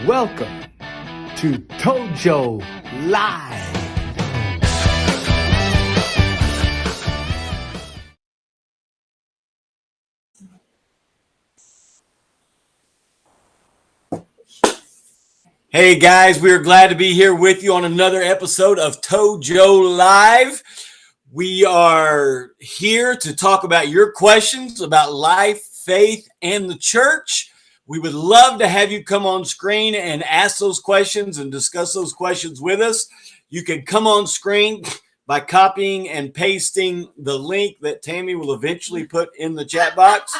Welcome to ToJo Live. Hey guys, we are glad to be here with you on another episode of ToJo Live. We are here to talk about your questions about life, faith, and the church. We would love to have you come on screen and ask those questions and discuss those questions with us. You can come on screen by copying and pasting the link that Tammy will eventually put in the chat box.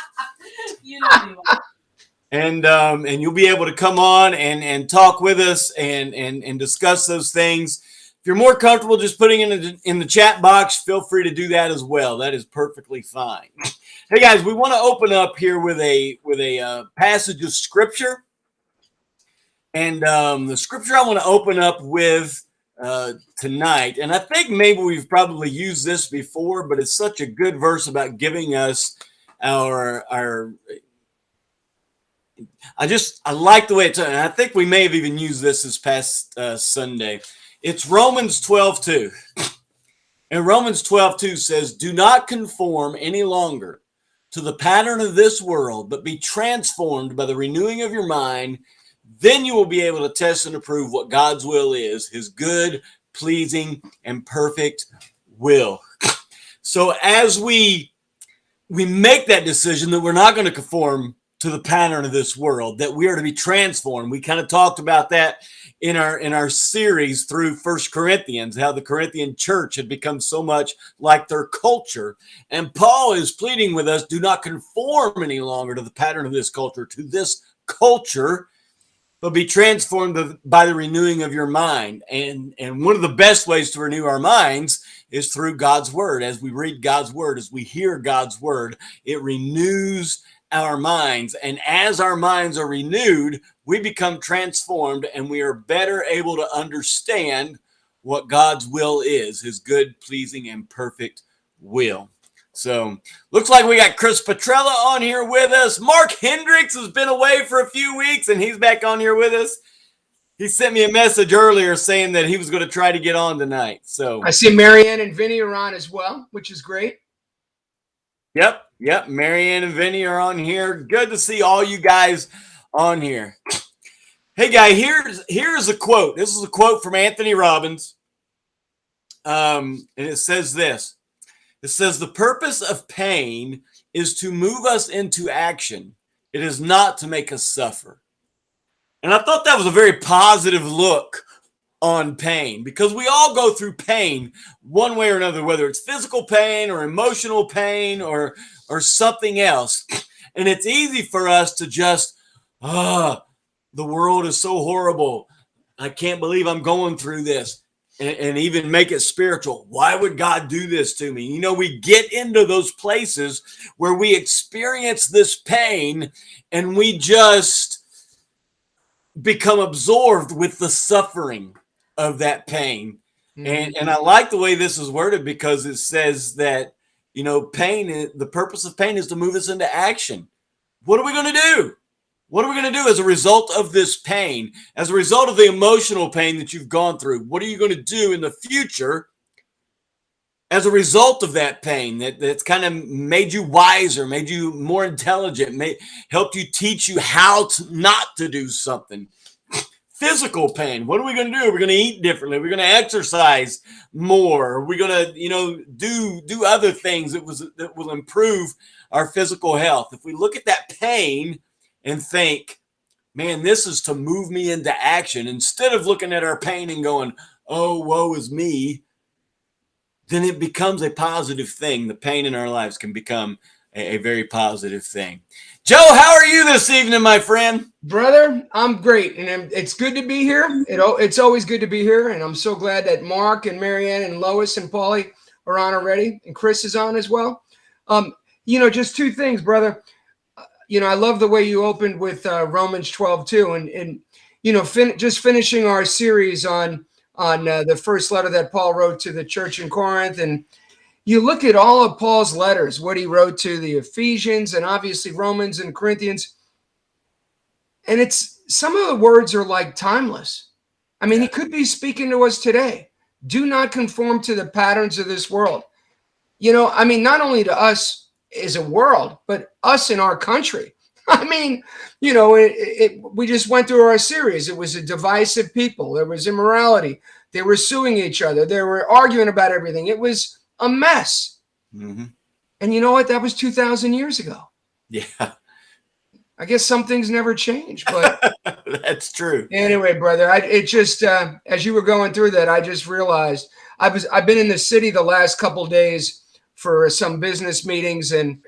You know me well. And you'll be able to come on and talk with us and discuss those things. If you're more comfortable just putting it in the chat box, feel free to do that as well. That is perfectly fine. Hey guys, we want to open up here with a passage of scripture, and the scripture I want to open up with tonight, and I think maybe we've probably used this before, but it's such a good verse about giving us our. I like the way it's, and I think we may have even used this past Sunday. It's Romans 12:2. And Romans 12:2 says, "Do not conform any longer to the pattern of this world, but be transformed by the renewing of your mind. Then you will be able to test and approve what God's will is, his good, pleasing, and perfect will." So as we make that decision that we're not going to conform to the pattern of this world, that we are to be transformed. We kind of talked about that in our series through 1 Corinthians, how the Corinthian church had become so much like their culture. And Paul is pleading with us, do not conform any longer to the pattern of this culture, to this culture, but be transformed by the renewing of your mind. And one of the best ways to renew our minds is through God's word. As we read God's word, as we hear God's word, it renews our minds, and as our minds are renewed, we become transformed, and we are better able to understand what God's will is, his good, pleasing, and perfect will. So looks like we got Chris Petrella on here with us. Mark Hendricks has been away for a few weeks, and he's back on here with us. He sent me a message earlier saying that he was going to try to get on tonight. So I see Marianne and Vinny are on as well, which is great. Yep. Marianne and Vinny are on here. Good to see all you guys on here. Hey, guy, here's a quote. This is a quote from Anthony Robbins. And it says this. It says, "The purpose of pain is to move us into action. It is not to make us suffer." And I thought that was a very positive look on pain, because we all go through pain one way or another, whether it's physical pain or emotional pain or something else. And it's easy for us to just, the world is so horrible. I can't believe I'm going through this. And even make it spiritual. Why would God do this to me? You know, we get into those places where we experience this pain and we just become absorbed with the suffering of that pain. And I like the way this is worded, because it says that, you know, pain, the purpose of pain is to move us into action. What are we going to do? What are we going to do as a result of this pain? As a result of the emotional pain that you've gone through, what are you going to do in the future as a result of that pain that's kind of made you wiser, made you more intelligent, helped you teach you how to not to do something? Physical pain. What are we going to do? We're going to eat differently. We're going to exercise more. We're going to, do other things that will improve our physical health. If we look at that pain and think, man, this is to move me into action, instead of looking at our pain and going, oh, woe is me, then it becomes a positive thing. The pain in our lives can become a very positive thing. Joe, how are you this evening, my friend? Brother, I'm great, and it's good to be here. It's always good to be here, and I'm so glad that Mark and Marianne and Lois and Paulie are on already, and Chris is on as well. Just two things, brother. I love the way you opened with Romans 12:2, and just finishing our series on the first letter that Paul wrote to the church in Corinth, and you look at all of Paul's letters, what he wrote to the Ephesians and obviously Romans and Corinthians, and it's some of the words are like timeless. I mean, he could be speaking to us today. Do not conform to the patterns of this world. I mean, not only to us as a world, but us in our country. I mean, we just went through our series. It was a divisive people. There was immorality. They were suing each other. They were arguing about everything. It was a mess. Mm-hmm. And you know what? That was 2,000 years ago. Yeah. I guess some things never change, but that's true. Anyway, brother, it just as you were going through that, I just realized I've been in the city the last couple days for some business meetings, and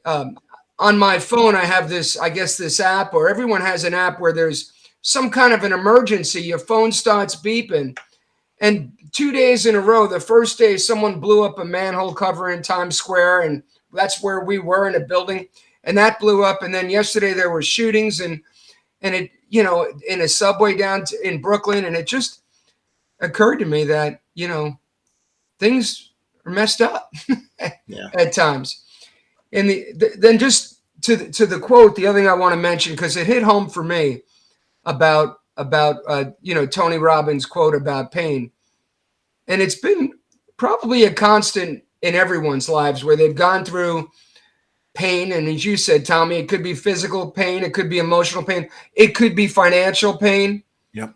on my phone I have this app, or everyone has an app where there's some kind of an emergency. Your phone starts beeping, and 2 days in a row, the first day someone blew up a manhole cover in Times Square, and that's where we were in a building. And that blew up. And then yesterday there were shootings and it, in a subway down in Brooklyn. And it just occurred to me that, things are messed up at times. And then just to the quote, the other thing I want to mention, because it hit home for me about Tony Robbins' quote about pain. And it's been probably a constant in everyone's lives where they've gone through pain. And as you said, Tommy, it could be physical pain. It could be emotional pain. It could be financial pain. Yep.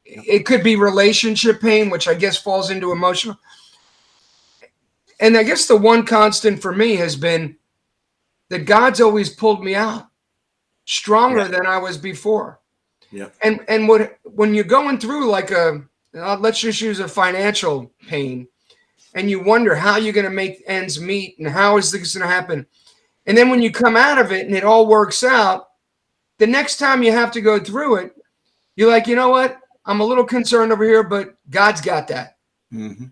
It could be relationship pain, which I guess falls into emotional. And I guess the one constant for me has been that God's always pulled me out stronger than I was before. Yeah. And when you're going through like let's just use a financial pain, and you wonder how you're going to make ends meet and how is this going to happen. And then when you come out of it and it all works out, the next time you have to go through it, you're like, you know what? I'm a little concerned over here, but God's got that. Mm-hmm.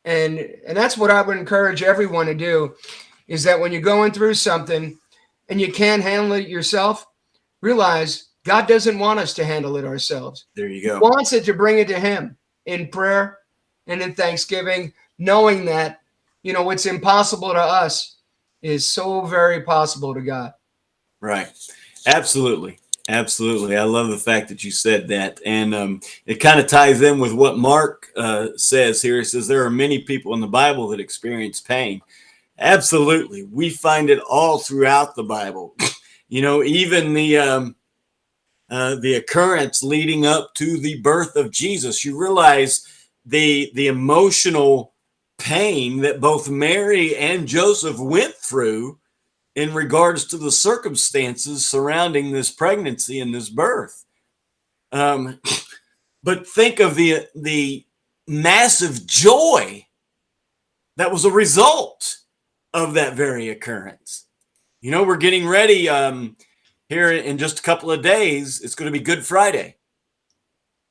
And that's what I would encourage everyone to do, is that when you're going through something and you can't handle it yourself, realize God doesn't want us to handle it ourselves. There you go. He wants it to bring it to him in prayer and in thanksgiving, knowing that, what's impossible to us is so very possible to God. Right. Absolutely. Absolutely. I love the fact that you said that. And it kind of ties in with what Mark says here. He says there are many people in the Bible that experience pain. Absolutely. We find it all throughout the Bible. Even the occurrence leading up to the birth of Jesus. You realize the emotional pain that both Mary and Joseph went through in regards to the circumstances surrounding this pregnancy and this birth. But think of the massive joy that was a result of that very occurrence. We're getting ready here in just a couple of days. It's going to be Good Friday,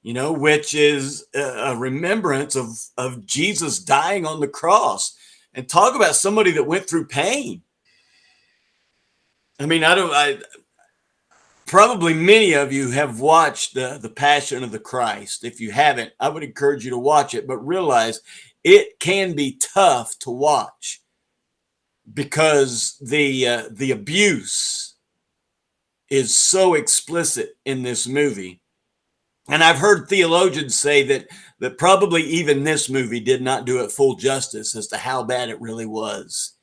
which is a remembrance of Jesus dying on the cross. And talk about somebody that went through pain. I mean, probably many of you have watched the Passion of the Christ. If you haven't, I would encourage you to watch it, but realize it can be tough to watch because the abuse is so explicit in this movie. And I've heard theologians say that probably even this movie did not do it full justice as to how bad it really was.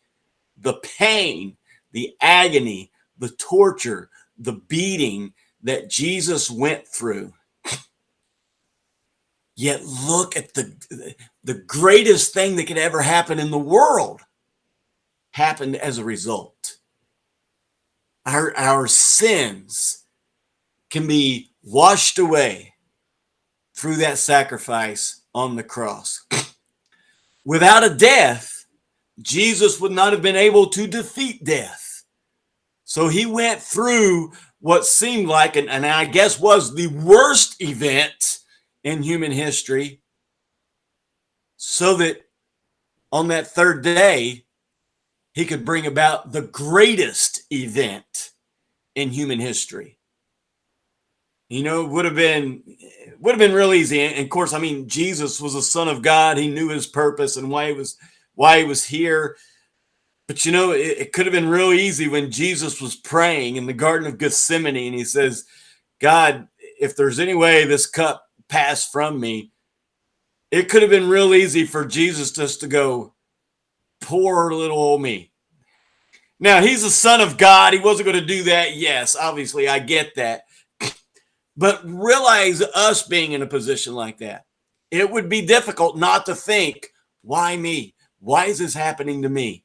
The pain, the agony, the torture, the beating that Jesus went through. Yet look at the greatest thing that could ever happen in the world happened as a result. Our sins can be washed away through that sacrifice on the cross. Without a death, Jesus would not have been able to defeat death. So he went through what seemed like, and I guess was the worst event in human history, so that on that third day, he could bring about the greatest event in human history. It would have been real easy. And of course, I mean, Jesus was the Son of God. He knew his purpose and why he was here. But it could have been real easy when Jesus was praying in the Garden of Gethsemane, and he says, God, if there's any way this cup passed from me, it could have been real easy for Jesus just to go, poor little old me. Now, he's the Son of God. He wasn't going to do that. Yes, obviously, I get that. But realize us being in a position like that. It would be difficult not to think, why me? Why is this happening to me?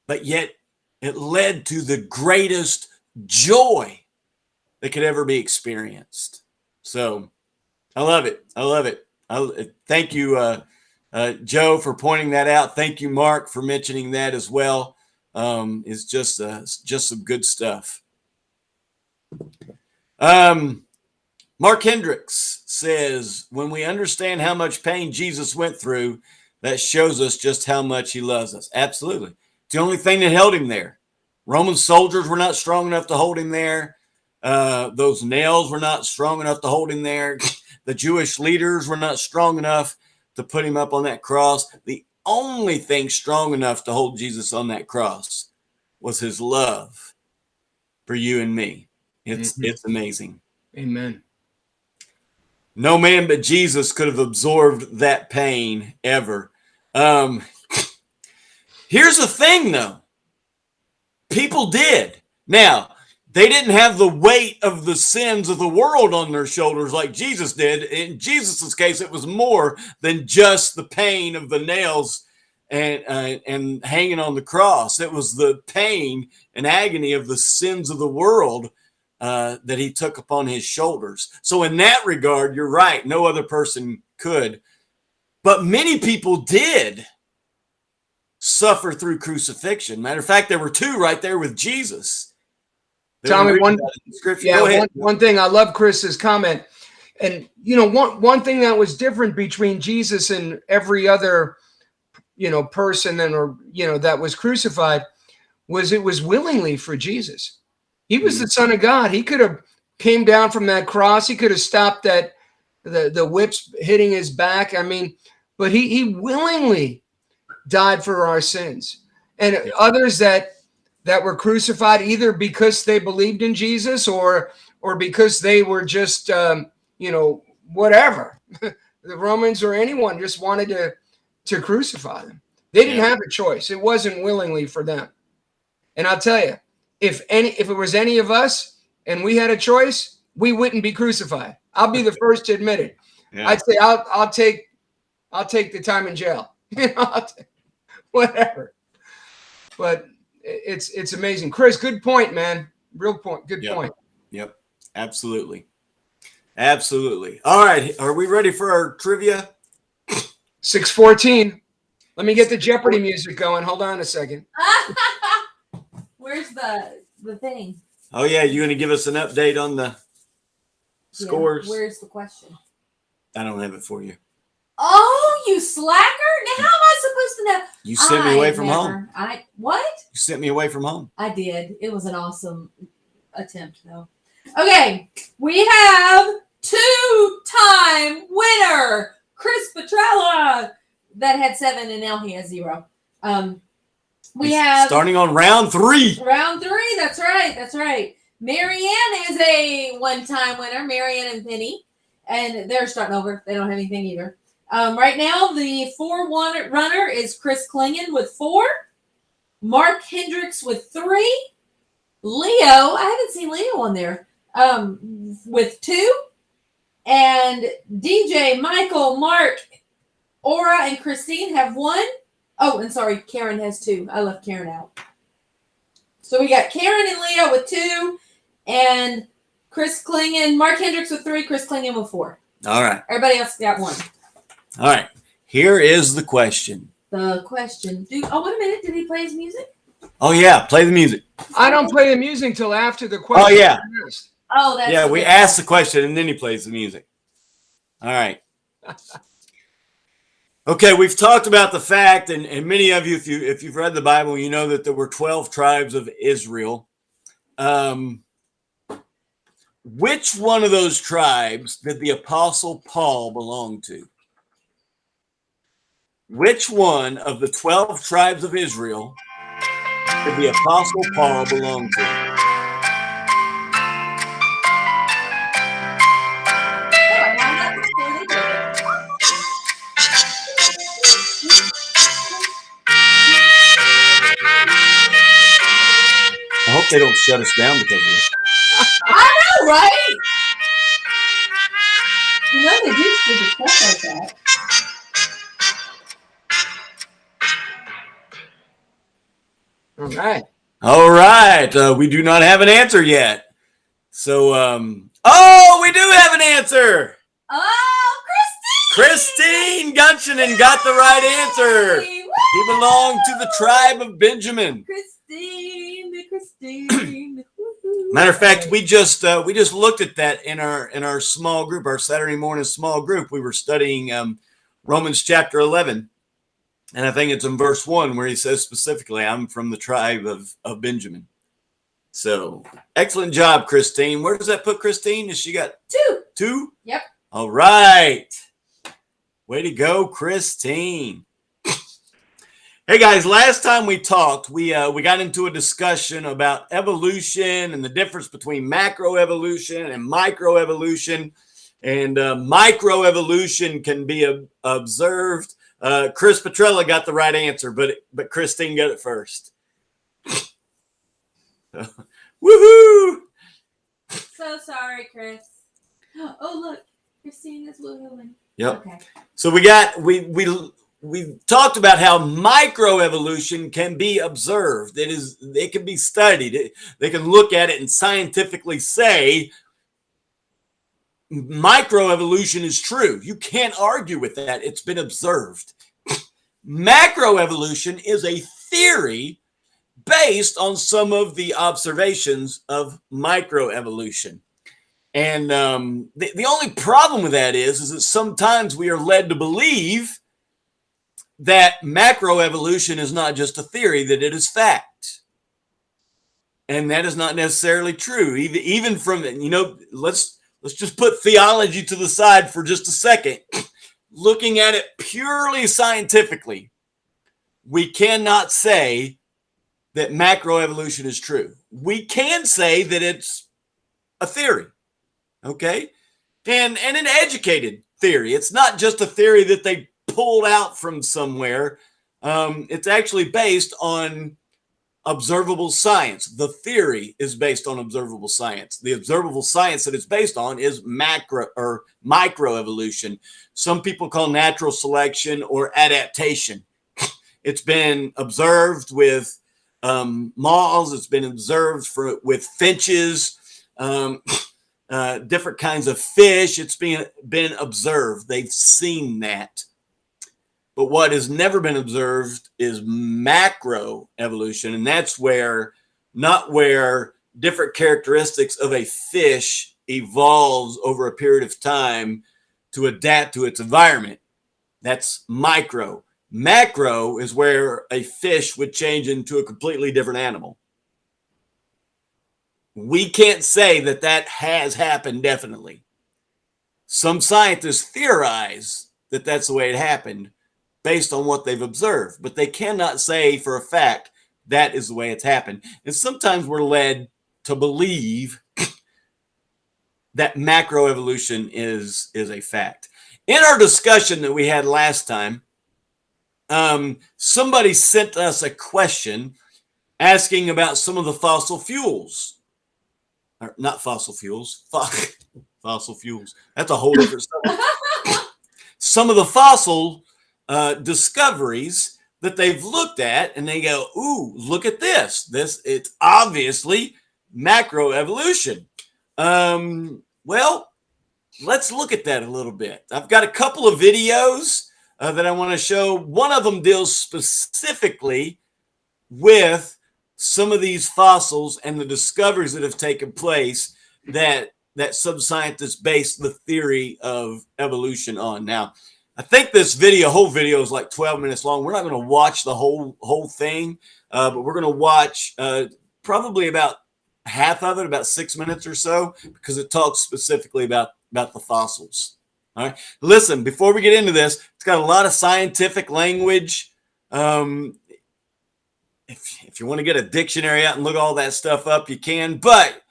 But yet, it led to the greatest joy that could ever be experienced. So, I love it. I love it. Thank you, Joe, for pointing that out. Thank you, Mark, for mentioning that as well. It's just some good stuff. Mark Hendricks says, when we understand how much pain Jesus went through, that shows us just how much he loves us. Absolutely. It's the only thing that held him there. Roman soldiers were not strong enough to hold him there. Those nails were not strong enough to hold him there. The Jewish leaders were not strong enough to put him up on that cross. The only thing strong enough to hold Jesus on that cross was his love for you and me. It's amazing. Amen. No man but Jesus could have absorbed that pain ever. Here's the thing, though. People did. Now, they didn't have the weight of the sins of the world on their shoulders like Jesus did. In Jesus's case, it was more than just the pain of the nails and hanging on the cross. It was the pain and agony of the sins of the world that he took upon his shoulders. So in that regard, you're right. No other person could. But many people did suffer through crucifixion. Matter of fact, there were two right there with Jesus. Tommy, one thing, I love Chris's comment. And, one thing that was different between Jesus and every other, person that was crucified was it was willingly for Jesus. He was the Son of God. He could have came down from that cross. He could have stopped the whips hitting his back. But he willingly died for our sins. And others that were crucified either because they believed in Jesus or because they were just, whatever. The Romans or anyone just wanted to crucify them. They didn't have a choice. It wasn't willingly for them. And I'll tell you, if it was any of us and we had a choice, we wouldn't be crucified. I'll be the first to admit it. Yeah. I'd say I'll take the time in jail. Whatever. But it's amazing. Chris, good point, man. Real point. Good point. Yep. Absolutely. Absolutely. All right. Are we ready for our trivia? 6:14. Let me get the Jeopardy music going. Hold on a second. Where's the thing? Oh, yeah. You going to give us an update on the scores? Where's the question? I don't have it for you. Oh, you slacker. Now how am I supposed to know? You sent me away from home. What? You sent me away from home. I did. It was an awesome attempt, though. Okay. We have two-time winner, Chris Petrella, that had 7, and now he has 0. We have starting on round 3. Round 3. That's right. That's right. Marianne is a one-time winner, Marianne and Penny, and they're starting over. They don't have anything either. Right now, the 4-1 runner is Chris Klingon with 4, Mark Hendricks with 3, Leo. I haven't seen Leo on there with 2, and DJ, Michael, Mark, Aura, and Christine have 1. Oh, and sorry, Karen has 2. I left Karen out. So we got Karen and Leo with 2, and Chris Klingon, Mark Hendricks with 3, Chris Klingon with 4. All right. Everybody else got 1. All right. Here is the question. The question. Wait a minute. Did he play his music? Oh, yeah. Play the music. I don't play the music until after the question. Oh, yeah. Oh, that's yeah. We ask the question and then he plays the music. All right. Okay. We've talked about the fact, and many of you, if you've read the Bible, you know that there were 12 tribes of Israel. Which one of those tribes did the Apostle Paul belong to? Which one of the 12 tribes of Israel did the Apostle Paul belong to? they don't shut us down because of this. I know, right? You know they do stupid stuff like that. All right. All right. We do not have an answer yet. So, oh, we do have an answer. Oh, Christine Gunchinen got the right answer. Woo! He belonged to the tribe of Benjamin. Christine. Matter of fact, we just looked at that in our small group, our Saturday morning small group. We were studying Romans chapter 11, and I think it's in verse 1 where he says specifically, "I'm from the tribe of Benjamin." So excellent job, Christine. Where does that put Christine? Has she got 2? 2? Yep. All right. Way to go, Christine. Hey guys, last time we talked, we got into a discussion about evolution and the difference between macroevolution and microevolution. And microevolution can be observed. Chris Petrella got the right answer, but Christine got it first. Woohoo! So sorry, Chris. Oh, look. Christine is woohooing. Yep. Okay. So we talked about how microevolution can be observed. It can be studied. They can look at it and scientifically say microevolution is true. You can't argue with that. It's been observed. Macroevolution is a theory based on some of the observations of microevolution. And the only problem with that is that sometimes we are led to believe that macroevolution is not just a theory, that it is fact. And that is not necessarily true. Even from, let's just put theology to the side for just a second. Looking at it purely scientifically, we cannot say that macroevolution is true. We can say that it's a theory, okay? And an educated theory. It's not just a theory that they pulled out from somewhere. It's actually based on observable science. The theory is based on observable science. The observable science that it's based on is macro or microevolution. Some people call natural selection or adaptation. It's been observed with moths. It's been observed with finches, different kinds of fish. It's been observed. They've seen that. But what has never been observed is macro evolution. And that's not where different characteristics of a fish evolves over a period of time to adapt to its environment. That's micro. Macro is where a fish would change into a completely different animal. We can't say that has happened definitely. Some scientists theorize that that's the way it happened based on what they've observed, but they cannot say for a fact that is the way it's happened. And sometimes we're led to believe that macroevolution is a fact. In our discussion that we had last time, somebody sent us a question asking about some of the fossil fuels. Or not fossil fuels. Fossil fuels. That's a whole different stuff. Some of the fossil discoveries that they've looked at, and they go, "Ooh, look at this! It's obviously macroevolution." Well, let's look at that a little bit. I've got a couple of videos that I want to show. One of them deals specifically with some of these fossils and the discoveries that have taken place that some scientists base the theory of evolution on. Now, I think this whole video is like 12 minutes long. We're not going to watch the whole thing, but we're going to watch probably about half of it, about 6 minutes or so, because it talks specifically about the fossils. All right. Listen, before we get into this, it's got a lot of scientific language. If you want to get a dictionary out and look all that stuff up, you can. But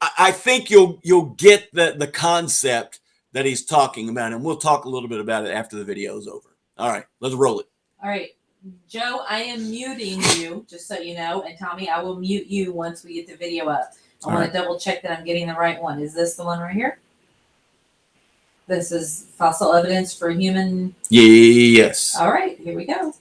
I think you'll get the concept that he's talking about, and we'll talk a little bit about it after the video is over. All right, let's roll it. All right. Joe, I am muting you, just so you know. And Tommy, I will mute you once we get the video up. I want to double check that I'm getting the right one. Is this the one right here? This is fossil evidence for human. Yes. All right, here we go.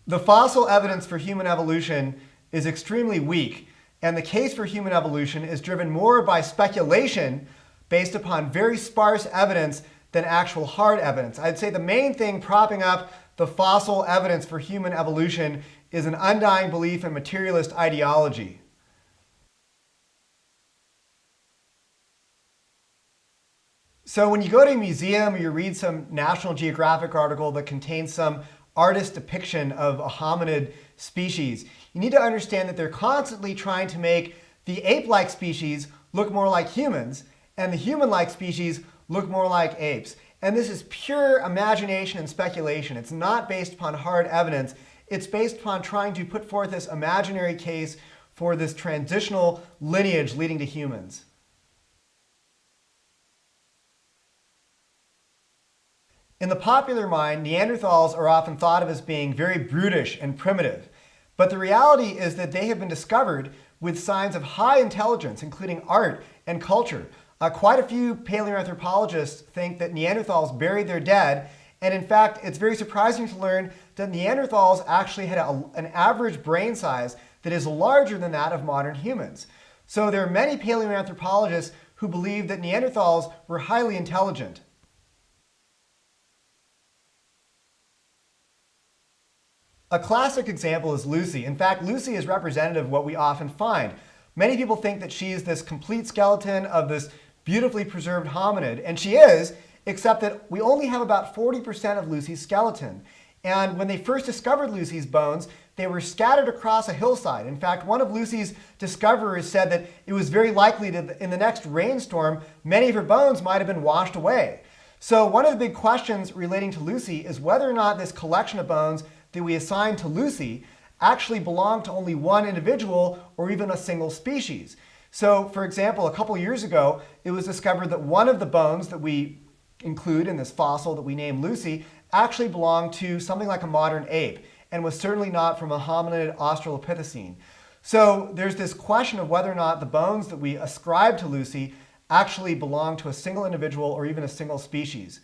The fossil evidence for human evolution is extremely weak, and the case for human evolution is driven more by speculation based upon very sparse evidence than actual hard evidence. I'd say the main thing propping up the fossil evidence for human evolution is an undying belief in materialist ideology. So when you go to a museum or you read some National Geographic article that contains some artist depiction of a hominid species, you need to understand that they're constantly trying to make the ape-like species look more like humans and the human-like species look more like apes. And this is pure imagination and speculation. It's not based upon hard evidence. It's based upon trying to put forth this imaginary case for this transitional lineage leading to humans. In the popular mind, Neanderthals are often thought of as being very brutish and primitive. But the reality is that they have been discovered with signs of high intelligence, including art and culture. Quite a few paleoanthropologists think that Neanderthals buried their dead, and in fact, it's very surprising to learn that Neanderthals actually had an average brain size that is larger than that of modern humans. So there are many paleoanthropologists who believe that Neanderthals were highly intelligent. A classic example is Lucy. In fact, Lucy is representative of what we often find. Many people think that she is this complete skeleton of this beautifully preserved hominid, and she is, except that we only have about 40% of Lucy's skeleton. And when they first discovered Lucy's bones, they were scattered across a hillside. In fact, one of Lucy's discoverers said that it was very likely that in the next rainstorm, many of her bones might have been washed away. So one of the big questions relating to Lucy is whether or not this collection of bones that we assign to Lucy actually belong to only one individual or even a single species. So, for example, a couple years ago, it was discovered that one of the bones that we include in this fossil that we name Lucy actually belonged to something like a modern ape and was certainly not from a hominid Australopithecine. So there's this question of whether or not the bones that we ascribe to Lucy actually belong to a single individual or even a single species.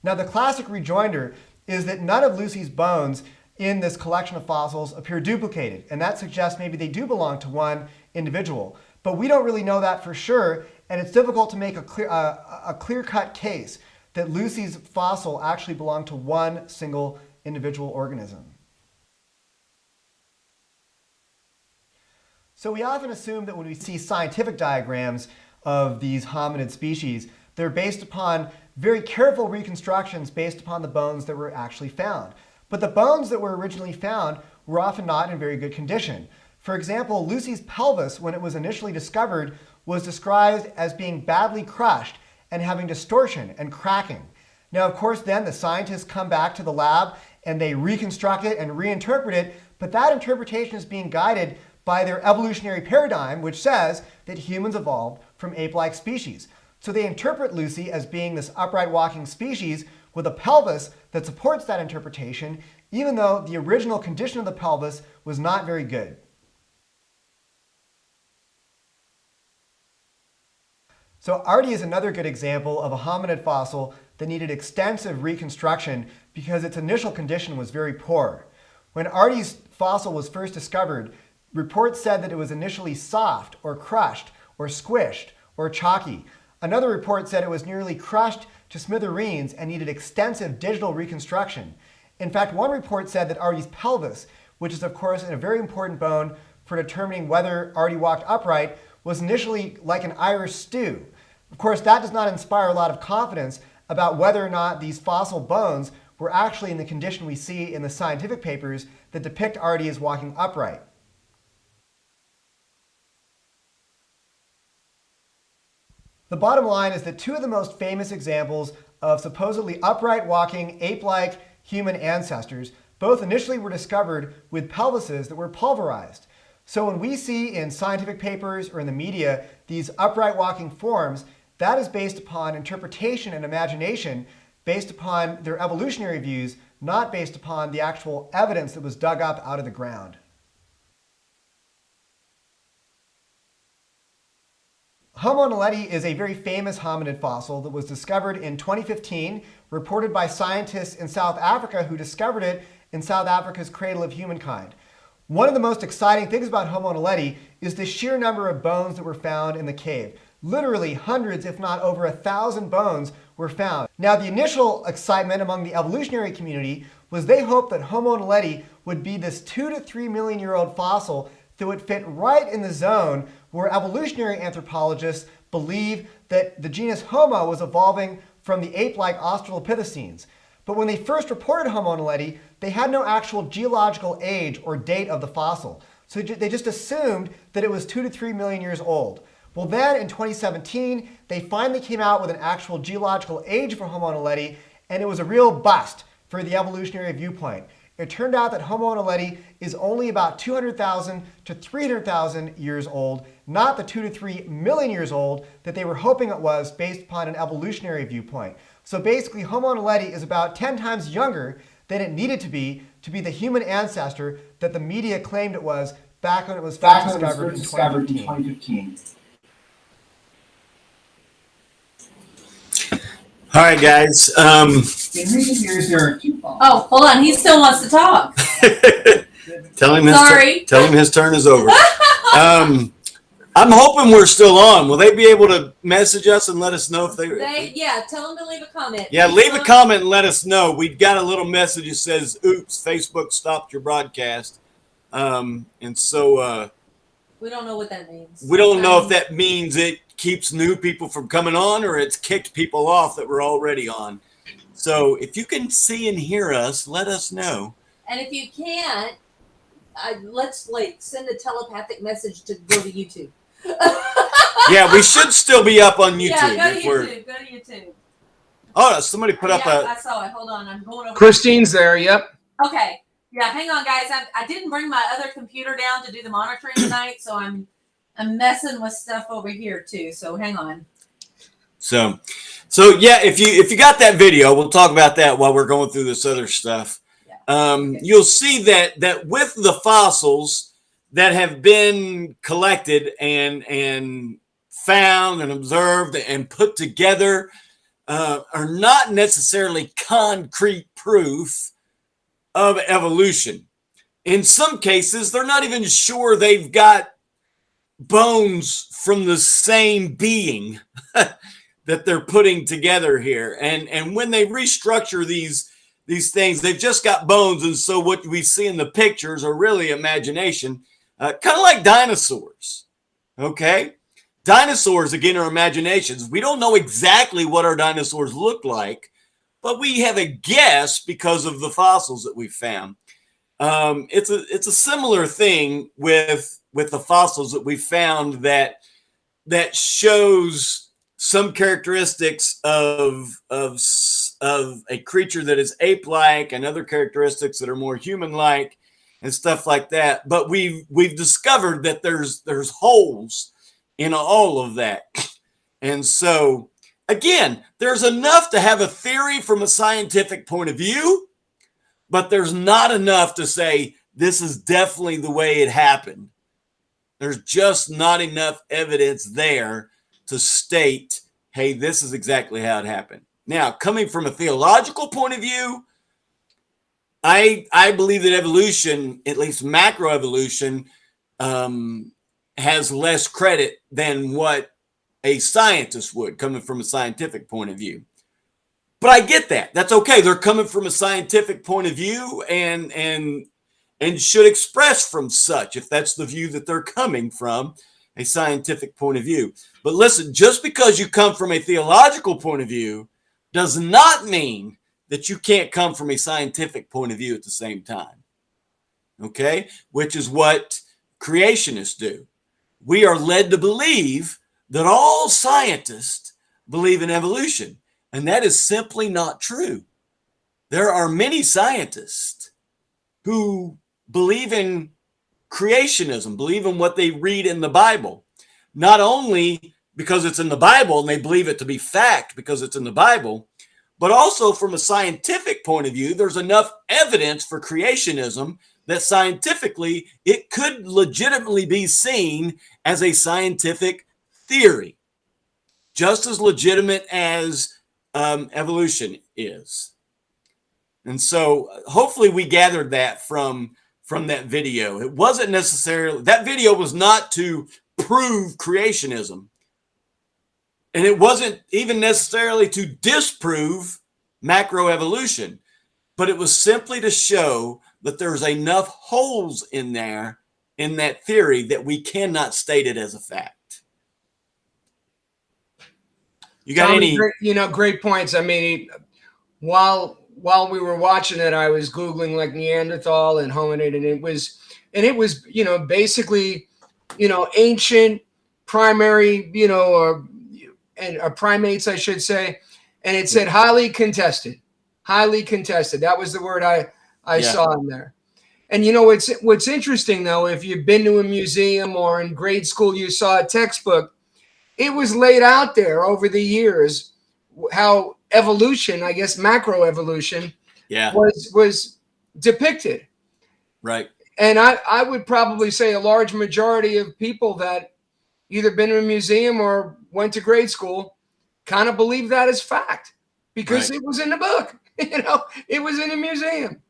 Now, the classic rejoinder is that none of Lucy's bones in this collection of fossils appear duplicated, and that suggests maybe they do belong to one individual. But we don't really know that for sure, and it's difficult to make a clear-cut case that Lucy's fossil actually belonged to one single individual organism. So we often assume that when we see scientific diagrams of these hominid species, they're based upon very careful reconstructions based upon the bones that were actually found. But the bones that were originally found were often not in very good condition. For example, Lucy's pelvis, when it was initially discovered, was described as being badly crushed and having distortion and cracking. Now, of course, then the scientists come back to the lab and they reconstruct it and reinterpret it, but that interpretation is being guided by their evolutionary paradigm, which says that humans evolved from ape-like species. So they interpret Lucy as being this upright walking species with a pelvis that supports that interpretation, even though the original condition of the pelvis was not very good. So Artie is another good example of a hominid fossil that needed extensive reconstruction because its initial condition was very poor. When Artie's fossil was first discovered, reports said that it was initially soft or crushed or squished or chalky. Another report said it was nearly crushed to smithereens and needed extensive digital reconstruction. In fact, one report said that Artie's pelvis, which is of course a very important bone for determining whether Artie walked upright, was initially like an Irish stew. Of course, that does not inspire a lot of confidence about whether or not these fossil bones were actually in the condition we see in the scientific papers that depict Artie as walking upright. The bottom line is that two of the most famous examples of supposedly upright walking ape-like human ancestors both initially were discovered with pelvises that were pulverized. So when we see in scientific papers or in the media these upright walking forms, that is based upon interpretation and imagination, based upon their evolutionary views, not based upon the actual evidence that was dug up out of the ground. Homo naledi is a very famous hominid fossil that was discovered in 2015, reported by scientists in South Africa who discovered it in South Africa's cradle of humankind. One of the most exciting things about Homo naledi is the sheer number of bones that were found in the cave. Literally hundreds, if not over 1,000 bones were found. Now, the initial excitement among the evolutionary community was they hoped that Homo naledi would be this 2 to 3 million year old fossil that would fit right in the zone where evolutionary anthropologists believe that the genus Homo was evolving from the ape-like Australopithecines. But when they first reported Homo naledi, they had no actual geological age or date of the fossil. So they just assumed that it was 2 to 3 million years old. Well, then in 2017, they finally came out with an actual geological age for Homo naledi, and it was a real bust for the evolutionary viewpoint. It turned out that Homo naledi is only about 200,000 to 300,000 years old, not the 2 to 3 million years old that they were hoping it was based upon an evolutionary viewpoint. So basically, Homo naledi is about 10 times younger than it needed to be the human ancestor that the media claimed it was back when it was first discovered in 2015. All right, guys. In recent years, there are two fossils. Oh, hold on. He still wants to talk. Tell him his turn is over. I'm hoping we're still on. Will they be able to message us and let us know if Yeah, tell them to leave a comment. Yeah, leave a comment and let us know. We've got a little message that says, "Oops, Facebook stopped your broadcast," and so we don't know what that means. We don't know if that means it keeps new people from coming on or it's kicked people off that were already on. So if you can see and hear us, let us know. And if you can't, let's send a telepathic message to go to YouTube. Yeah, we should still be up on YouTube. Yeah, go to YouTube. Oh, somebody put up I saw it. Hold on, I'm going over. Christine's there. Yep. Okay. Yeah, hang on, guys. I didn't bring my other computer down to do the monitoring tonight, so I'm messing with stuff over here too. So hang on. So yeah, if you got that video, we'll talk about that while we're going through this other stuff. Yeah. You'll see that with the fossils that have been collected and found and observed and put together are not necessarily concrete proof of evolution. In some cases, they're not even sure they've got bones from the same being that they're putting together here. And when they restructure these things, they've just got bones. And so what we see in the pictures are really imagination, kind of like dinosaurs. Okay. Dinosaurs, again, are imaginations. We don't know exactly what our dinosaurs look like, but we have a guess because of the fossils that we found. It's a similar thing with the fossils that we found that shows some characteristics of a creature that is ape-like and other characteristics that are more human-like and stuff like that. But we've discovered that there's holes in all of that. And so, again, there's enough to have a theory from a scientific point of view, but there's not enough to say this is definitely the way it happened. There's just not enough evidence there to state, hey, this is exactly how it happened. Now, coming from a theological point of view, I believe that evolution, at least macroevolution, has less credit than what a scientist would, coming from a scientific point of view. But I get that. That's okay. They're coming from a scientific point of view and should express from such, if that's the view that they're coming from, a scientific point of view. But listen, just because you come from a theological point of view does not mean that you can't come from a scientific point of view at the same time. Okay? Which is what creationists do. We are led to believe that all scientists believe in evolution, and that is simply not true. There are many scientists who believe in creationism, believe in what they read in the Bible. Not only because it's in the Bible, and they believe it to be fact because it's in the Bible. But also from a scientific point of view, there's enough evidence for creationism that scientifically it could legitimately be seen as a scientific theory, just as legitimate as evolution is. And so hopefully we gathered that from that video. It wasn't necessarily, that video was not to prove creationism. And it wasn't even necessarily to disprove macroevolution, but it was simply to show that there's enough holes in there in that theory that we cannot state it as a fact. You got Tommy, any? great points. I mean, while we were watching it, I was Googling like Neanderthal and hominid, and it was, basically, ancient primary, or primates, I should say. And it said highly contested. That was the word I saw in there. And what's interesting though, if you've been to a museum or in grade school, you saw a textbook, it was laid out there over the years how evolution, I guess macroevolution, was depicted. Right. And I would probably say a large majority of people that either been to a museum or went to grade school kind of believe that as fact because it was in the book, it was in a museum.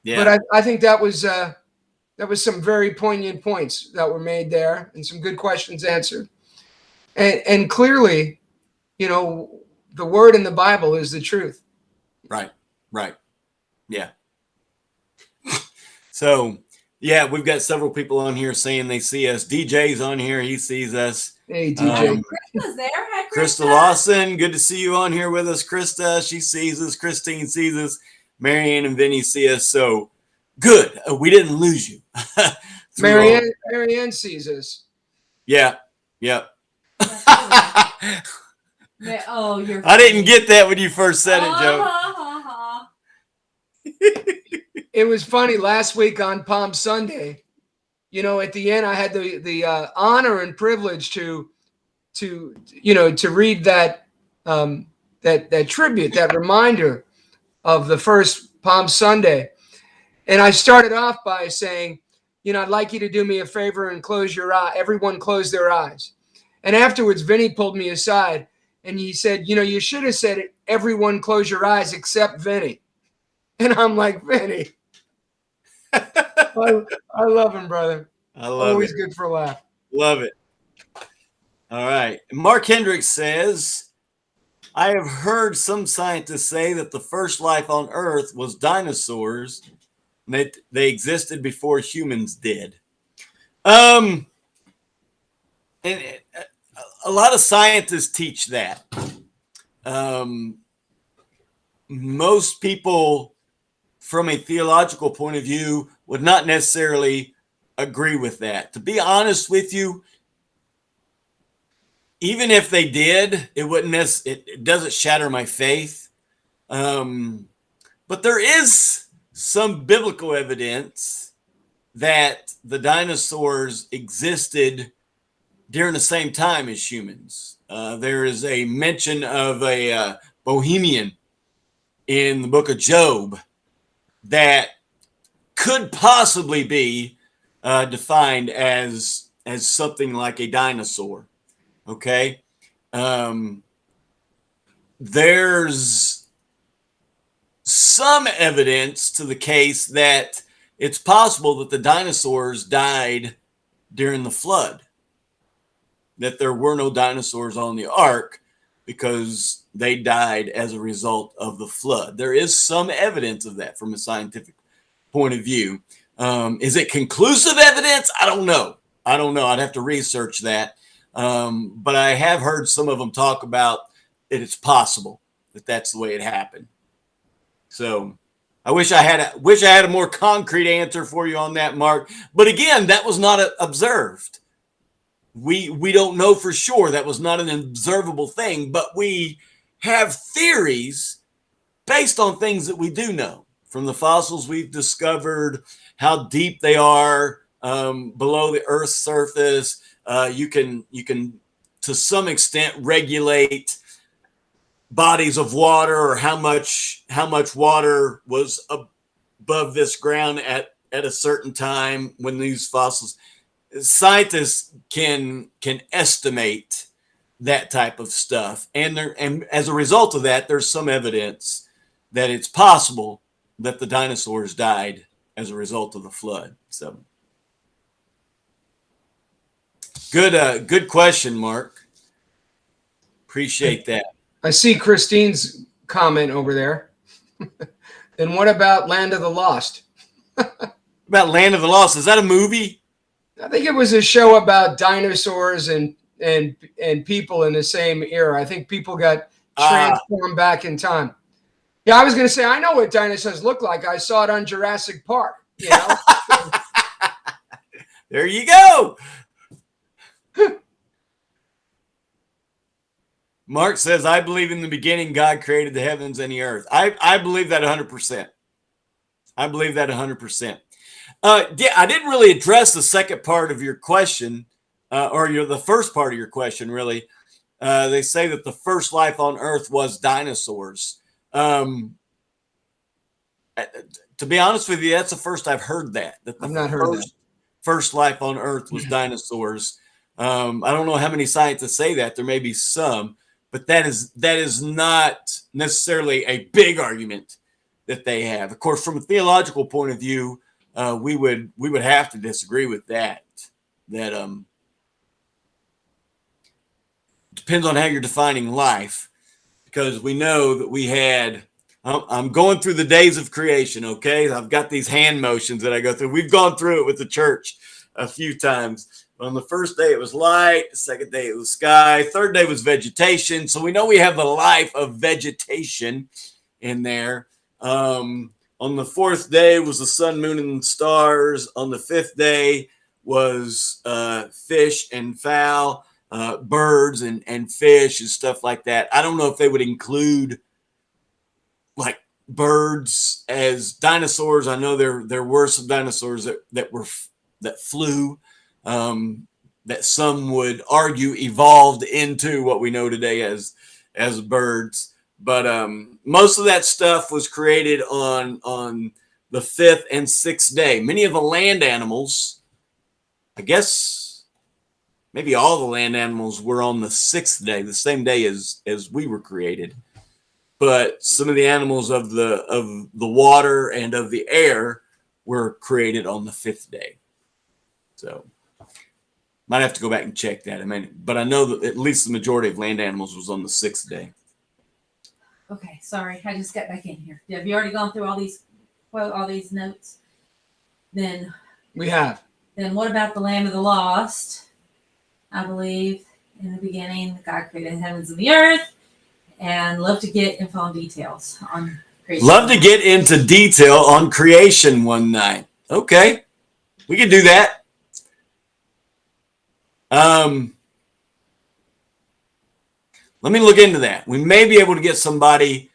Yeah. But I think that was some very poignant points that were made there and some good questions answered. And clearly, the word in the Bible is the truth. Right. Yeah. So, yeah, we've got several people on here saying they see us. DJ's on here. He sees us. Hey, DJ. Krista's there. Hi, Krista Lawson. Good to see you on here with us, Krista. She sees us. Christine sees us. Marianne and Vinny see us. So, good. We didn't lose you. Marianne sees us. Yeah. Oh, you're funny. I didn't get that when you first said it, Joe. It was funny last week on Palm Sunday. At the end, I had the honor and privilege to read that that tribute, that reminder of the first Palm Sunday. And I started off by saying, I'd like you to do me a favor and close your eye. Everyone close their eyes. And afterwards, Vinny pulled me aside and he said, you should have said it, everyone close your eyes except Vinny. And I'm like, Vinny, I love him, brother. I love it. Always good for a laugh. Love it. All right. Mark Hendricks says, I have heard some scientists say that the first life on Earth was dinosaurs, and that they existed before humans did. And a lot of scientists teach that. Most people, from a theological point of view, would not necessarily agree with that. To be honest with you, even if they did, it doesn't shatter my faith. But there is some biblical evidence that the dinosaurs existed during the same time as humans. There is a mention of a Bohemian in the book of Job that could possibly be defined as something like a dinosaur. Okay. There's some evidence to the case that it's possible that the dinosaurs died during the flood, that there were no dinosaurs on the ark because they died as a result of the flood. There is some evidence of that from a scientific point of view. Is it conclusive evidence? I don't know. I'd have to research that. But I have heard some of them talk about that it's possible that that's the way it happened. So I wish I had a more concrete answer for you on that, Mark. But again, that was not observed. We don't know for sure. That was not an observable thing, but we have theories based on things that we do know from the fossils we've discovered, how deep they are below the Earth's surface. You can to some extent regulate bodies of water, or how much water was above this ground at a certain time when these fossils. Scientists can estimate that type of stuff, and as a result of that, there's some evidence that it's possible that the dinosaurs died as a result of the flood. So good question, Mark. Appreciate that. I see Christine's comment over there. Then what about Land of the Lost? About Land of the Lost, is that a movie? I think it was a show about dinosaurs and people in the same era. I think people got transformed back in time. Yeah, I was going to say, I know what dinosaurs look like. I saw it on Jurassic Park. You know? There you go. Mark says, I believe in the beginning God created the heavens and the earth. I believe that 100%. I believe that 100%. Yeah, I didn't really address the second part of your question, the first part of your question, really. They say that the first life on earth was dinosaurs. To be honest with you, that's the first I've heard that. I've not heard that. First life on earth was dinosaurs. I don't know how many scientists say that. There may be some, but that is not necessarily a big argument that they have. Of course, from a theological point of view, we would have to disagree with that. That depends on how you're defining life, because we know that we had. I'm going through the days of creation. Okay, I've got these hand motions that I go through. We've gone through it with the church a few times. On the first day, it was light. The second day, it was sky. Third day was vegetation. So we know we have the life of vegetation in there. On the fourth day was the sun, moon, and stars. On the fifth day was fish and fowl, birds and fish and stuff like that. I don't know if they would include like birds as dinosaurs. I know there were some dinosaurs that flew. That some would argue evolved into what we know today as birds, but most of that stuff was created on the fifth and sixth day. Many of the land animals, I guess maybe all the land animals, were on the sixth day, the same day as we were created. But some of the animals of the water and of the air were created on the fifth day. So might have to go back and check that. But I know that at least the majority of land animals was on the sixth day. Okay, sorry, I just got back in here. Have you already gone through all these notes? Then we have. Then what about the Land of the Lost? I believe in the beginning God created the heavens and the earth, and love to get info on details on creation. Love to get into detail on creation one night. Okay, we can do that. Let me look into that. We may be able to get somebody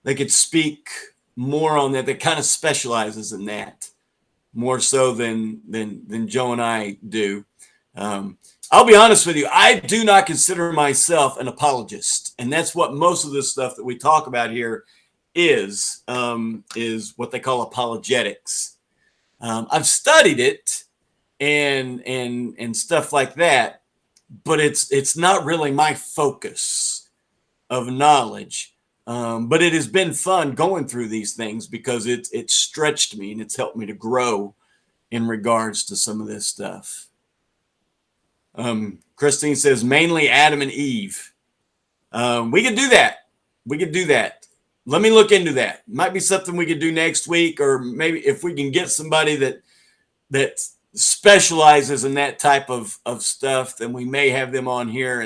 that could speak more on that kind of specializes in that more so than Joe and I do. I'll be honest with you. I do not consider myself an apologist, and that's what most of this stuff that we talk about here is what they call apologetics. I've studied it and stuff like that, but it's not really my focus of knowledge. But it has been fun going through these things because it stretched me and it's helped me to grow in regards to some of this stuff. Christine says mainly Adam and Eve. We could do that. Let me look into that. Might be something we could do next week, or maybe if we can get somebody that specializes in that type of stuff, then we may have them on here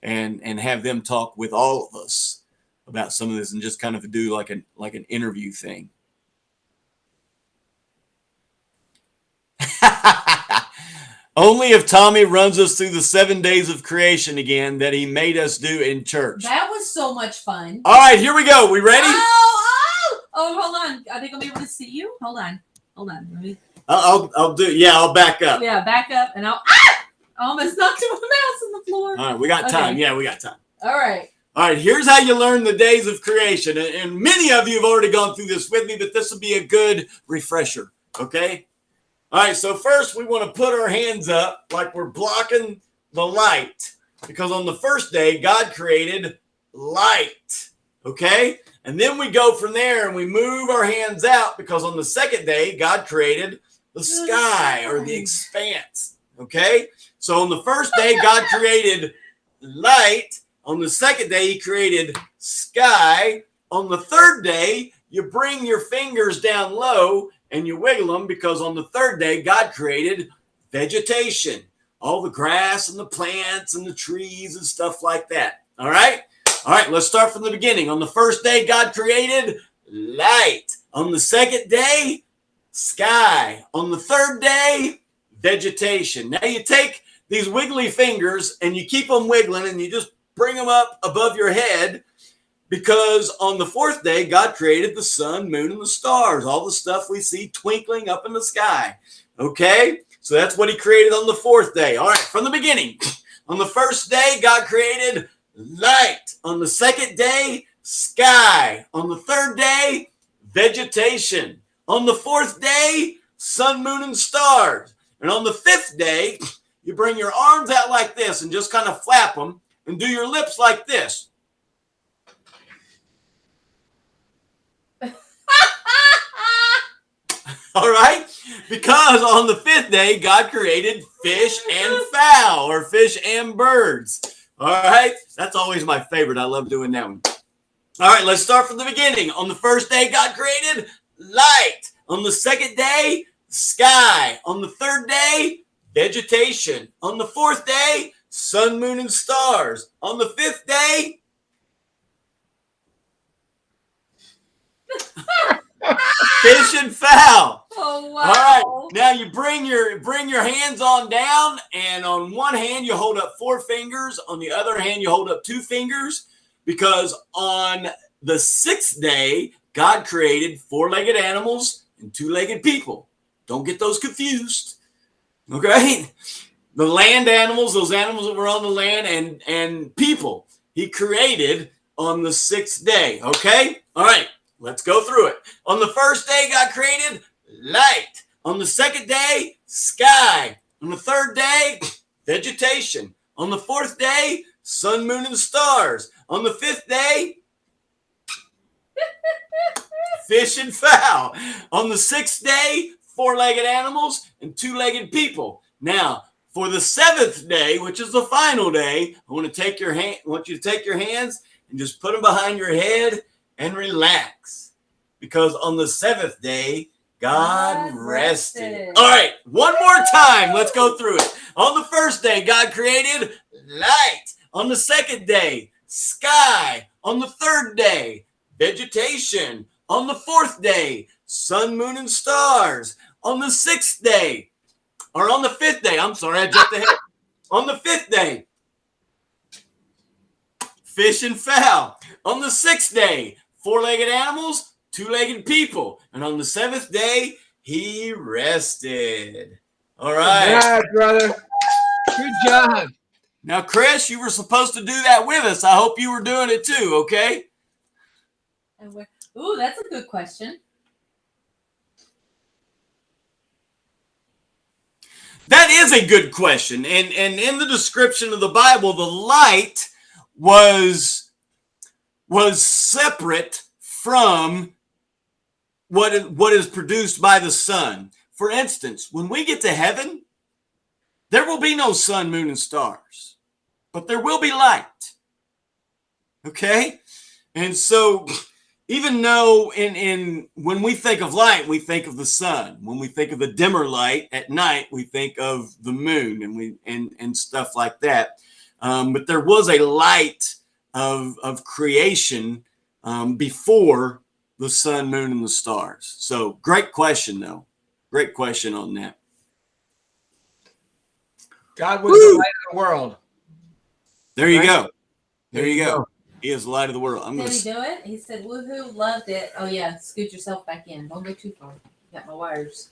and have them talk with all of us about some of this and just kind of do like an interview thing. Only if Tommy runs us through the 7 days of creation again that he made us do in church. That was so much fun. All right, here we go. We ready? Oh, hold on. I think I'll be able to see you. Hold on. Let me. I'll do. Yeah, I'll back up. Yeah, back up, and I'll. almost knocked my mouse on the floor. All right, we got time. Okay. Yeah, we got time. All right. All right, here's how you learn the days of creation. And many of you have already gone through this with me, but this will be a good refresher, okay? All right, so first we want to put our hands up like we're blocking the light, because on the first day, God created light, okay? And then we go from there and we move our hands out, because on the second day, God created the sky or the expanse, okay? So on the first day, God created light. On the second day, he created sky. On the third day, you bring your fingers down low and you wiggle them, because on the third day, God created vegetation, all the grass and the plants and the trees and stuff like that. All right? All right, let's start from the beginning. On the first day, God created light. On the second day, sky. On the third day, vegetation. Now you take these wiggly fingers and you keep them wiggling and you just bring them up above your head, because on the fourth day, God created the sun, moon, and the stars, all the stuff we see twinkling up in the sky. Okay? So that's what he created on the fourth day. All right, from the beginning. On the first day, God created light. On the second day, sky. On the third day, vegetation. On the fourth day, sun, moon, and stars. And on the fifth day, you bring your arms out like this and just kind of flap them and do your lips like this. All right? Because on the fifth day, God created fish and fowl, or fish and birds. All right? That's always my favorite. I love doing that one. All right, let's start from the beginning. On the first day, God created light. On the second day, sky. On the third day, vegetation. On the fourth day, sun, moon, and stars. On the fifth day, fish and fowl. Oh, wow. All right. Now you bring your hands on down, and on one hand you hold up 4 fingers. On the other hand you hold up 2 fingers, because on the 6th day God created 4-legged animals and 2-legged people. Don't get those confused. Okay? The land animals, those animals that were on the land, and people he created on the 6th day. Okay? All right. Let's go through it. On the first day, God created light. On the second day, sky. On the third day, vegetation. On the fourth day, sun, moon, and stars. On the fifth day, fish and fowl. On the 6th day, 4-legged animals and 2-legged people. Now, for the 7th day, which is the final day, I want you to take your hands and just put them behind your head and relax, because on the 7th day, God rested. All right, one more time. Let's go through it. On the first day, God created light. On the second day, sky. On the third day, vegetation. On the fourth day, sun, moon, and stars. On the 6th day, or on the 5th day, I'm sorry, I jumped ahead. On the 5th day, fish and fowl. On the 6th day, 4-legged animals, 2-legged people. And on the 7th day, he rested. All right. Yeah, brother. Good job. Now, Chris, you were supposed to do that with us. I hope you were doing it too, okay? Ooh, that's a good question. That is a good question. And in the description of the Bible, the light was separate from what is produced by the sun. For instance, when we get to heaven, there will be no sun, moon, and stars, but there will be light. Okay? And so even though when we think of light, we think of the sun. When we think of the dimmer light at night, we think of the moon and stuff like that. But there was a light of creation before the sun, moon, and the stars. So great question, though. Great question on that. God was the light of the world. There you Right? go. There you go. He is the light of the world. Did he do it? He said, woohoo, loved it. Oh, yeah, scoot yourself back in. Don't go too far. Got my wires.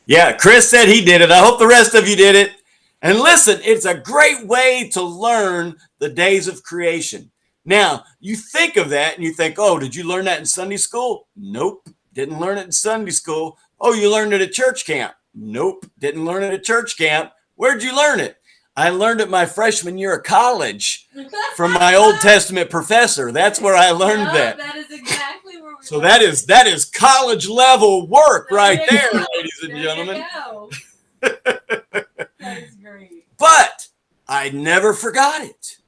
Yeah, Chris said he did it. I hope the rest of you did it. And listen, it's a great way to learn the days of creation. Now, you think of that and you think, oh, did you learn that in Sunday school? Nope, didn't learn it in Sunday school. Oh, you learned it at church camp? Nope, didn't learn it at church camp. Where'd you learn it? I learned it my freshman year of college from my Old Testament professor. That's where I learned that. That is exactly where we So that is college level work right there, ladies and There gentlemen. you go. That is great. But I never forgot it.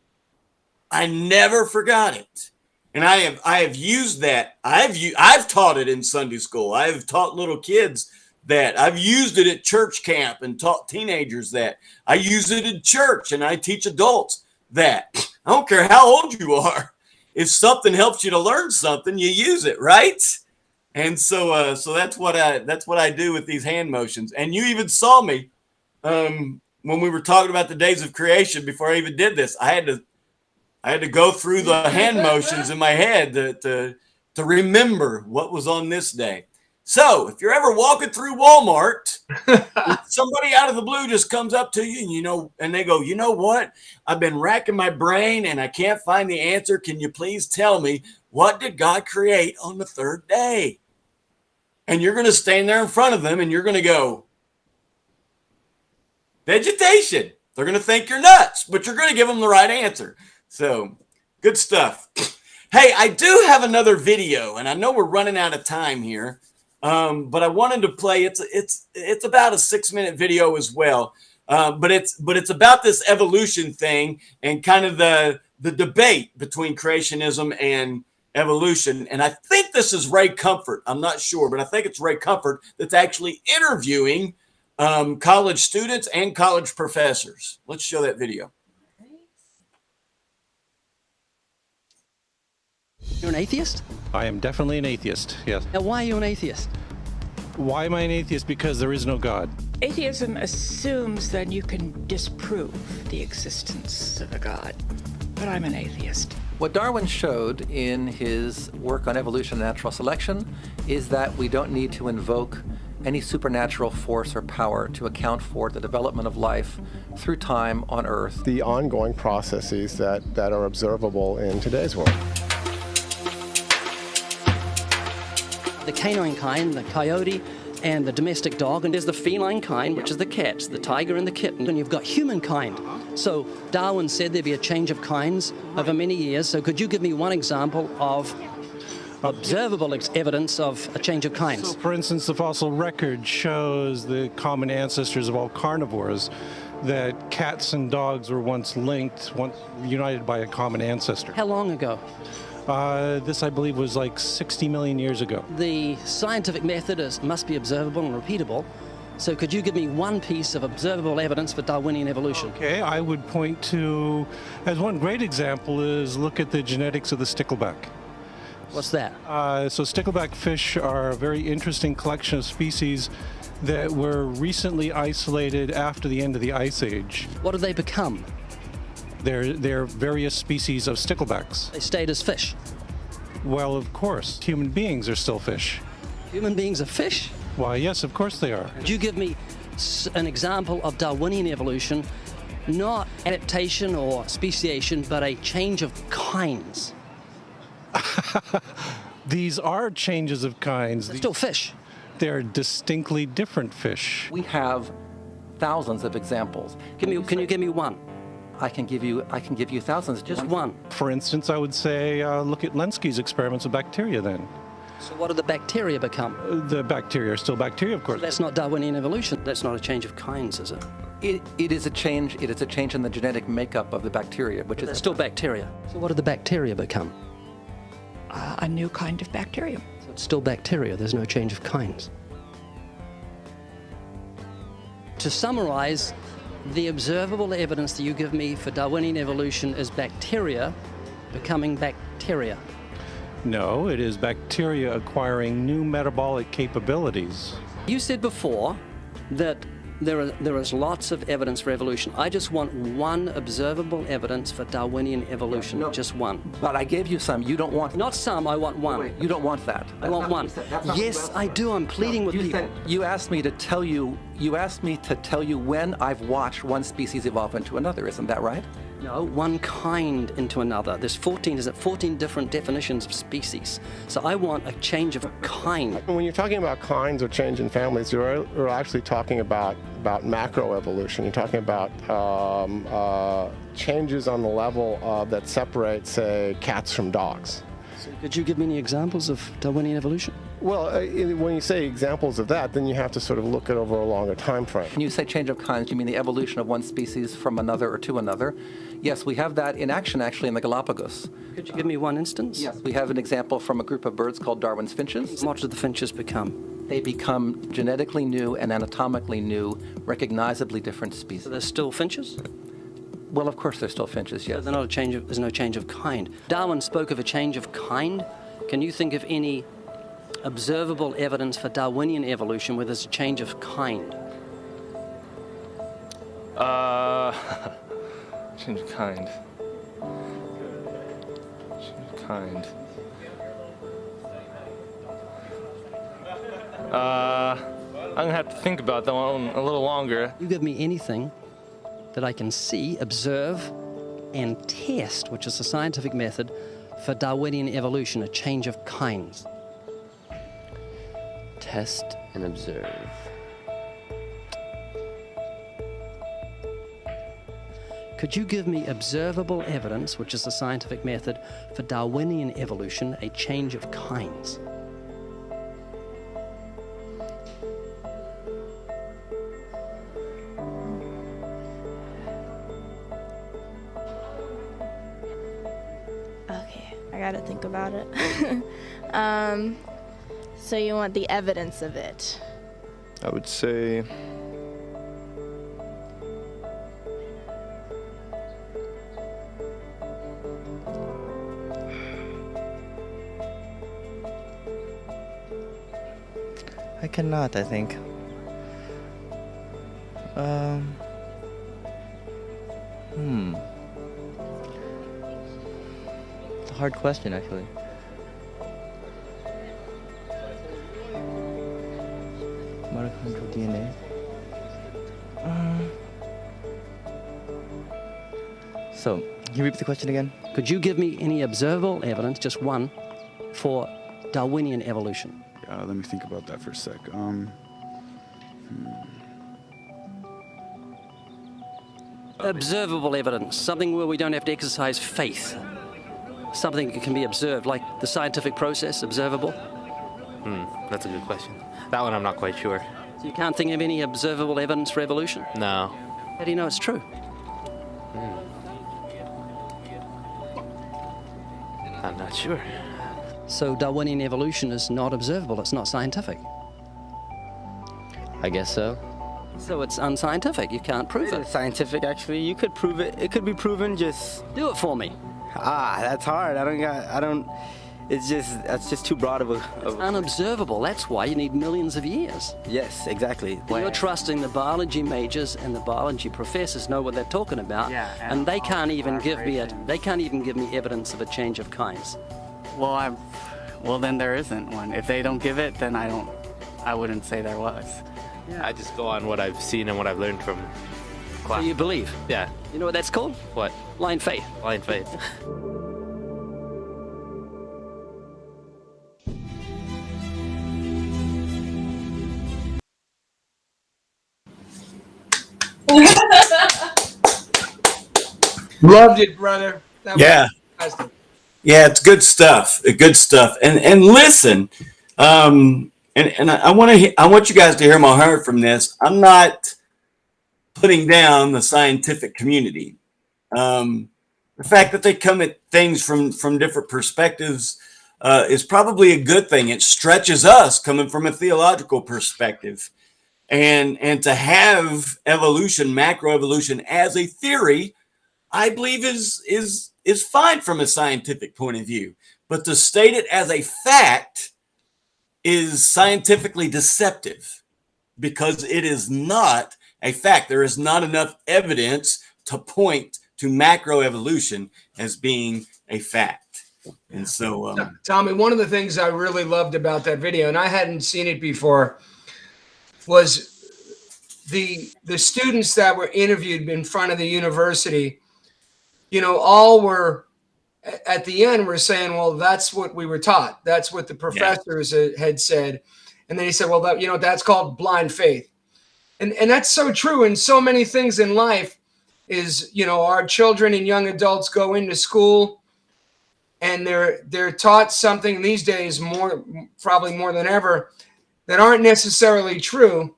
I never forgot it. And I have used that. I've taught it in Sunday school. I've taught little kids that. I've used it at church camp and taught teenagers that. I use it in church and I teach adults that. I don't care how old you are. If something helps you to learn something, you use it, right? And so that's what I do with these hand motions. And you even saw me when we were talking about the days of creation before I even did this. I had to go through the hand motions in my head to remember what was on this day. So if you're ever walking through Walmart, somebody out of the blue just comes up to you and they go, you know what? I've been racking my brain and I can't find the answer. Can you please tell me, what did God create on the third day? And you're going to stand there in front of them and you're going to go, vegetation. They're going to think you're nuts, but you're going to give them the right answer. So good stuff. Hey, I do have another video, and I know we're running out of time here, but I wanted to play. It's about a 6-minute video as well, but it's about this evolution thing and kind of the debate between creationism and evolution. And I think this is Ray Comfort. I'm not sure, but I think it's Ray Comfort that's actually interviewing college students and college professors. Let's show that video. You're an atheist? I am definitely an atheist, yes. Now, why are you an atheist? Why am I an atheist? Because there is no God. Atheism assumes that you can disprove the existence of a God, but I'm an atheist. What Darwin showed in his work on evolution and natural selection is that we don't need to invoke any supernatural force or power to account for the development of life through time on Earth. The ongoing processes that are observable in today's world. The canine kind, the coyote, and the domestic dog, and there's the feline kind, which is the cats, the tiger and the kitten, and you've got humankind. So Darwin said there'd be a change of kinds over many years. So could you give me one example of observable evidence of a change of kinds? So, for instance, the fossil record shows the common ancestors of all carnivores, that cats and dogs were once linked, once united by a common ancestor. How long ago? This, I believe, was like 60 million years ago. The scientific method must be observable and repeatable. So could you give me one piece of observable evidence for Darwinian evolution? Okay, I would point to, as one great example, is look at the genetics of the stickleback. What's that? So stickleback fish are a very interesting collection of species that were recently isolated after the end of the Ice Age. What did they become? They're various species of sticklebacks. They stayed as fish. Well, of course, human beings are still fish. Human beings are fish? Why, yes, of course they are. Could you give me an example of Darwinian evolution, not adaptation or speciation, but a change of kinds? These are changes of kinds. They're still fish. They're distinctly different fish. We have thousands of examples. Can you give me one? I can give you thousands. Just one. For instance, I would say look at Lenski's experiments with bacteria then. So what did the bacteria become? The bacteria are still bacteria, of course. That's not Darwinian evolution. That's not a change of kinds, is it? It is a change. It is a change in the genetic makeup of the bacteria, which They're is still bacteria. So what did the bacteria become? A new kind of bacterium. So it's still bacteria. There's no change of kinds. To summarize, the observable evidence that you give me for Darwinian evolution is bacteria becoming bacteria. No, it is bacteria acquiring new metabolic capabilities. You said before that There is lots of evidence for evolution. I just want one observable evidence for Darwinian evolution. No, just one. But I gave you some. You don't want. Not some. I want one. Wait, you don't want that. I want one. Yes, I do. I'm pleading with people. You asked me to tell you. You asked me to tell you when I've watched one species evolve into another. Isn't that right? No, one kind into another. There's 14 different definitions of species. So I want a change of kind. When you're talking about kinds or change in families, you're actually talking about macroevolution. You're talking about changes on the level that separate, say, cats from dogs. So could you give me any examples of Darwinian evolution? Well, when you say examples of that, then you have to sort of look at over a longer time frame. When you say change of kinds, you mean the evolution of one species from another or to another? Yes, we have that in action, actually, in the Galapagos. Could you give me one instance? Yes, we have an example from a group of birds called Darwin's finches. What do the finches become? They become genetically new and anatomically new, recognizably different species. So they're still finches? Well, of course, they're still finches, yes. So they're not there's no change of kind. Darwin spoke of a change of kind. Can you think of any observable evidence for Darwinian evolution where there's a change of kind? Change of kind. Change of kind. I'm gonna have to think about that one a little longer. You give me anything that I can see, observe, and test, which is the scientific method for Darwinian evolution, a change of kinds. Test and observe. Could you give me observable evidence, which is the scientific method for Darwinian evolution, a change of kinds? Okay, I gotta think about it. So you want the evidence of it? I would say I cannot, I think. It's a hard question, actually. Mitochondrial DNA. So, can you repeat the question again? Could you give me any observable evidence, just one, for Darwinian evolution? Let me think about that for a sec. Observable evidence, something where we don't have to exercise faith. Something that can be observed, like the scientific process, observable. That's a good question. That one I'm not quite sure. So you can't think of any observable evidence for evolution? No. How do you know it's true? I'm not sure. So Darwinian evolution is not observable, it's not scientific. I guess so. So it's unscientific, you can't prove it. It's scientific, actually. You could prove it. It could be proven, just... Do it for me. That's hard. That's just too broad of a... It's unobservable, that's why you need millions of years. Yes, exactly. You're trusting the biology majors and the biology professors know what they're talking about, and they can't even give me evidence of a change of kinds. Well, then there isn't one. If they don't give it, then I wouldn't say there was. Yeah. I just go on what I've seen and what I've learned from class. So you believe? Yeah. You know what that's called? What? Blind faith. Blind faith. Loved it, brother. That was fantastic. Yeah, it's good stuff. Good stuff. And listen, and I want you guys to hear my heart from this. I'm not putting down the scientific community. The fact that they come at things from different perspectives is probably a good thing. It stretches us coming from a theological perspective, and to have evolution, macroevolution as a theory, I believe is fine from a scientific point of view, but to state it as a fact is scientifically deceptive because it is not a fact. There is not enough evidence to point to macroevolution as being a fact. And so, Tommy, one of the things I really loved about that video, and I hadn't seen it before, was the students that were interviewed in front of the university. You know, all were at the end were saying, well, that's what we were taught. That's what the professors had said. And then he said, well, that, you know, that's called blind faith. And that's so true in so many things in life is, you know, our children and young adults go into school and they're taught something these days probably more than ever, that aren't necessarily true,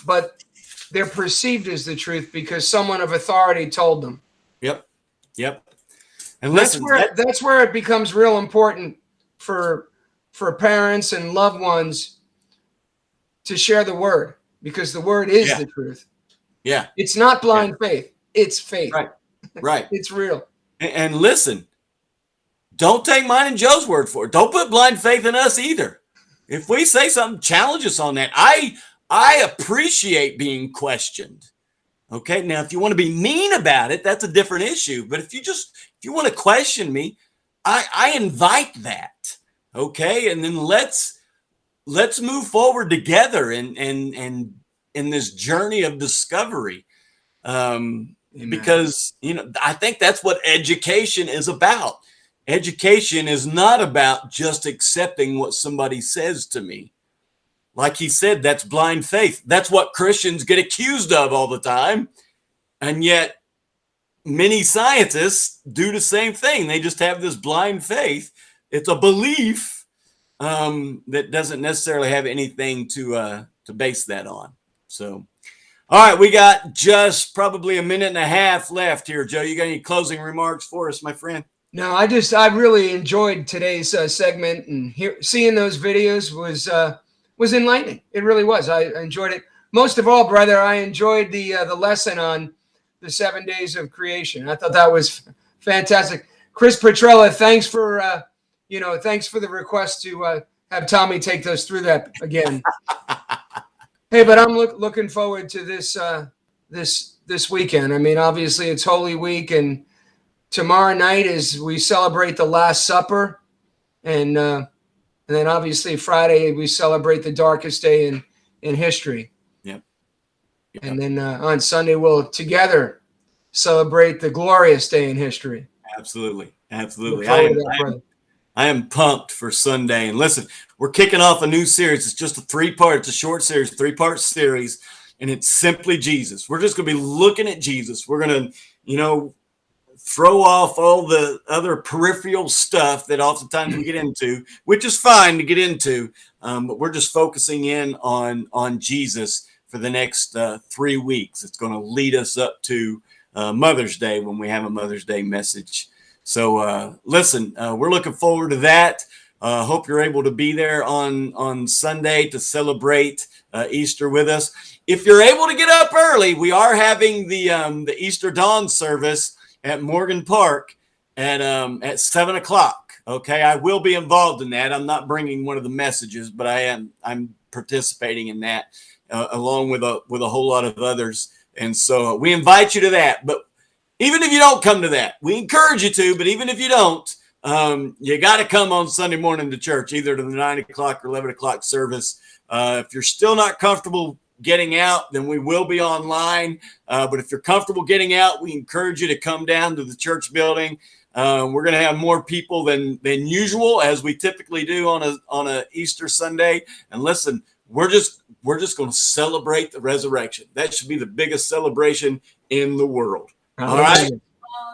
but they're perceived as the truth because someone of authority told them. Yep. And listen, that's where it becomes real important for parents and loved ones to share the word, because the word is the truth. Yeah. It's not blind faith. It's faith. Right. It's real. And listen, don't take mine and Joe's word for it. Don't put blind faith in us either. If we say something, challenge us on that. I appreciate being questioned. Okay. Now, if you want to be mean about it, that's a different issue. But if you want to question me, I invite that. Okay. And then let's move forward together and in this journey of discovery. Because, you know, I think that's what education is about. Education is not about just accepting what somebody says to me. Like he said, that's blind faith. That's what Christians get accused of all the time. And yet many scientists do the same thing. They just have this blind faith. It's a belief that doesn't necessarily have anything to base that on. So, all right, we got just probably a minute and a half left here. Joe, you got any closing remarks for us, my friend? No, I really enjoyed today's segment, and seeing those videos was enlightening. It really was. I enjoyed it. Most of all, brother, I enjoyed the lesson on the 7 days of creation. I thought that was fantastic. Chris Petrella, thanks for the request to have Tommy take us through that again. Hey, but I'm looking forward to this weekend. I mean, obviously it's Holy Week, and tomorrow night is we celebrate the Last Supper, and then obviously Friday we celebrate the darkest day in history. Yep. And then on Sunday we'll together celebrate the glorious day in history. Absolutely. I am pumped for Sunday. And listen, we're kicking off a new series. It's just it's a short series, 3-part series, and it's simply Jesus. We're just going to be looking at Jesus. We're going to, throw off all the other peripheral stuff that oftentimes we get into, which is fine to get into. But we're just focusing in on Jesus for the next 3 weeks. It's going to lead us up to Mother's Day when we have a Mother's Day message. So listen, we're looking forward to that. Hope you're able to be there on Sunday to celebrate Easter with us. If you're able to get up early, we are having the Easter dawn service at Morgan Park at 7:00. Okay, I will be involved in that. I'm not bringing one of the messages, but I'm participating in that along with a whole lot of others. And so we invite you to that. But even if you don't come to that, we encourage you to. But even if you don't, you got to come on Sunday morning to church, either to the 9:00 or 11:00 service. If you're still not comfortable getting out, then we will be online. But if you're comfortable getting out, we encourage you to come down to the church building. We're going to have more people than usual, as we typically do on a Easter Sunday. And listen, we're just going to celebrate the resurrection. That should be the biggest celebration in the world. All right.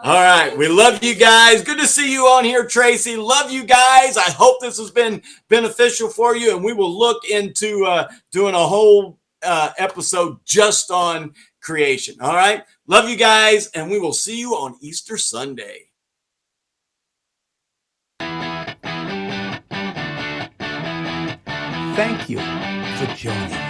All right. We love you guys. Good to see you on here, Tracy. Love you guys. I hope this has been beneficial for you. And we will look into doing a whole episode just on creation. All right. Love you guys. And we will see you on Easter Sunday. Thank you for joining us.